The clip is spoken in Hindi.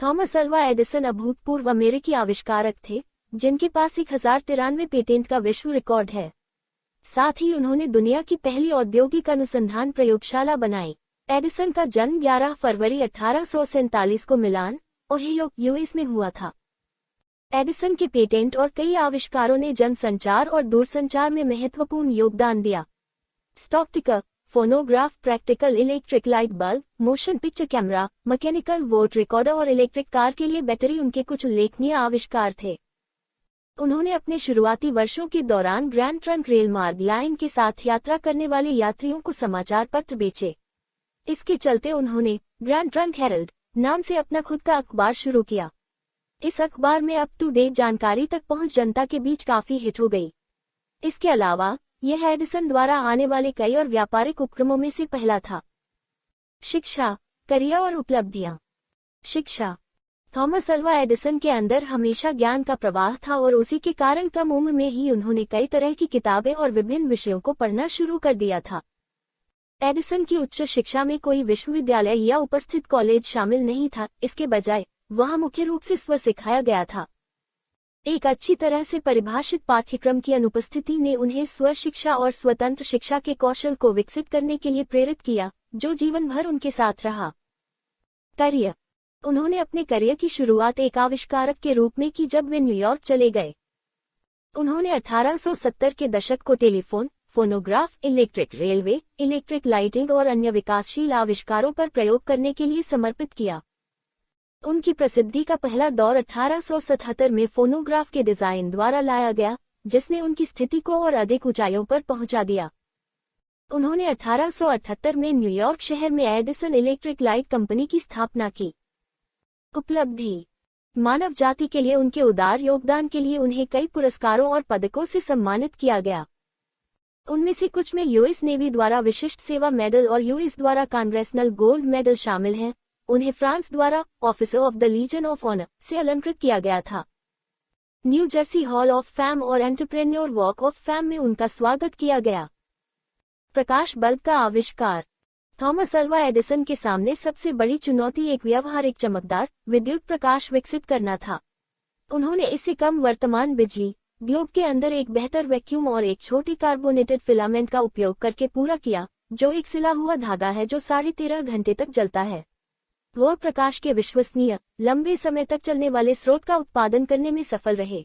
थॉमस अल्वा एडिसन अभूतपूर्व अमेरिकी आविष्कारक थे जिनके पास 1093 पेटेंट का विश्व रिकॉर्ड है। साथ ही उन्होंने दुनिया की पहली औद्योगिक अनुसंधान प्रयोगशाला बनाई। एडिसन का जन्म 11 फरवरी 1847 को मिलान, ओहियो, यूएस में हुआ था। एडिसन के पेटेंट और कई आविष्कारों ने जनसंचार और दूरसंचार में महत्वपूर्ण योगदान दिया। स्टॉक टिकर, phonograph, practical electric light bulb, motion picture camera, mechanical vote recorder और इलेक्ट्रिक कार के लिए बैटरी उनके कुछ उल्लेखनीय आविष्कार थे। उन्होंने अपने शुरुआती वर्षों के दौरान ग्रैंड ट्रंक रेल मार्ग लाइन के साथ यात्रा करने वाले यात्रियों को समाचार पत्र बेचे। इसके चलते उन्होंने ग्रैंड ट्रंक हेरल्ड नाम से अपना खुद का अखबार शुरू किया। इस अखबार में अप टू डेट जानकारी तक पहुंच जनता के बीच काफी हिट हो गई। इसके अलावा यह एडिसन द्वारा आने वाले कई और व्यापारिक उपक्रमों में से पहला था। शिक्षा, करियर और उपलब्धियां। शिक्षा। थॉमस अल्वा एडिसन के अंदर हमेशा ज्ञान का प्रवाह था और उसी के कारण कम उम्र में ही उन्होंने कई तरह की किताबें और विभिन्न विषयों को पढ़ना शुरू कर दिया था। एडिसन की उच्च शिक्षा में कोई विश्वविद्यालय या उपस्थित कॉलेज शामिल नहीं था, इसके बजाय वह मुख्य रूप से स्व सिखाया गया था। एक अच्छी तरह से परिभाषित पाठ्यक्रम की अनुपस्थिति ने उन्हें स्व शिक्षा और स्वतंत्र शिक्षा के कौशल को विकसित करने के लिए प्रेरित किया, जो जीवन भर उनके साथ रहा। करियर। उन्होंने अपने करियर की शुरुआत एक आविष्कारक के रूप में की जब वे न्यूयॉर्क चले गए। उन्होंने 1870 के दशक को telephone, phonograph, electric railway, electric lighting और अन्य विकासशील आविष्कारों पर प्रयोग करने के लिए समर्पित किया। उनकी प्रसिद्धि का पहला दौर 1877 में फोनोग्राफ के डिजाइन द्वारा लाया गया, जिसने उनकी स्थिति को और अधिक ऊंचाइयों पर पहुंचा दिया। उन्होंने 1878 में न्यूयॉर्क शहर में एडिसन इलेक्ट्रिक लाइट कंपनी की स्थापना की। उपलब्धि। मानव जाति के लिए उनके उदार योगदान के लिए उन्हें कई पुरस्कारों और पदकों से सम्मानित किया गया। उनमें से कुछ में यूएस नेवी द्वारा विशिष्ट सेवा मेडल और यूएस द्वारा कांग्रेसनल गोल्ड मेडल शामिल हैं। उन्हें फ्रांस द्वारा officer of the Legion of Honour से अलंकृत किया गया था। New Jersey Hall of Fame और एंटरप्रेन्योर वॉक ऑफ फेम में उनका स्वागत किया गया। प्रकाश बल्ब का आविष्कार। थॉमस अल्वा एडिसन के सामने सबसे बड़ी चुनौती एक व्यावहारिक चमकदार विद्युत प्रकाश विकसित करना था। उन्होंने इससे कम वर्तमान बिजली ग्लोब के अंदर एक बेहतर वैक्यूम और एक छोटी कार्बोनेटेड फिलामेंट का उपयोग करके पूरा किया, जो एक सिला हुआ धागा है जो 13.5 घंटे तक जलता है। वह प्रकाश के विश्वसनीय, लंबे समय तक चलने वाले स्रोत का उत्पादन करने में सफल रहे।